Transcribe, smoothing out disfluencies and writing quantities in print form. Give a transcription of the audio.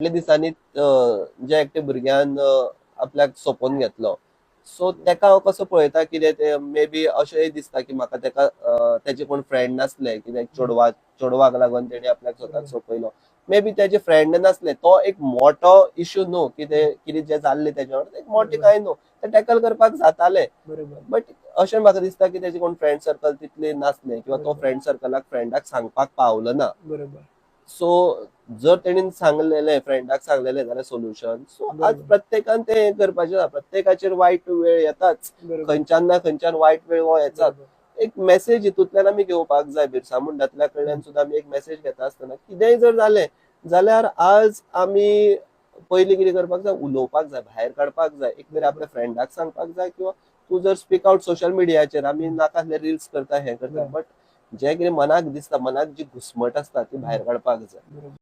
फाटल्या दिसांनी जे एकटे भुरग्यान आपल्याक सोपोवन घेतलो, सो तेका हांव कसो पळयता कितें ते मे बी अशेंय दिसता की म्हाका तेका तेजे कोण फ्रेंड नासले कित्याक चेडवाक लागून तेणे आपल्याक स्वताक बरोबर. सोपयलो. मे बी तेजे फ्रेंड नासले, तो एक मोठो इश्यू न्हू कितें कितें जे जाल्ले तेच्या वांगडा एक मोठे बरोबर. कांय न्हू, ते टॅकल करपाक जाताले. बरोबर. बट अशें म्हाका दिसता की तेजे कोण फ्रेंड सर्कल तितले नासले किंवा तो बरोबर. फ्रेंड सर्कलाक फ्रेंडाक सांगपाक पावलो ना. बरोबर. सो जर तेणीन सांगलेले फ्रेंडाक सांगलेले जाल्यार सोल्युशन, सो आज बरोबर. प्रत्येकान ते हे करपाचें ना. प्रत्येकाचेर वायट वेळ येताच, बरोबर. खंयच्यान ना खंयच्यान वायट वेळ हो येताच. बरोबर. एक मेसेज हितूंतल्यान आमी घेवपाक जाय. बिरसा मुंडातल्या कडल्यान सुद्दां आमी एक मेसेज घेता आसतना कितेंय जर जालें जाल्यार आज आमी पयलीं कितें करपाक जाय, उलोवपाक जाय, भायर काडपाक जाय, एक तरी बरोबर. आपल्या फ्रेंडाक सांगपाक जाय किंवा तूं जर स्पीक आउट सोशल मिडियाचेर आमी नाका आसले रिल्स करता, हें करता, बरोबर. बट जें कितें मनाक दिसता, मनाक जी घुस्मट आसता ती भायर काडपाक जाय. बरोबर.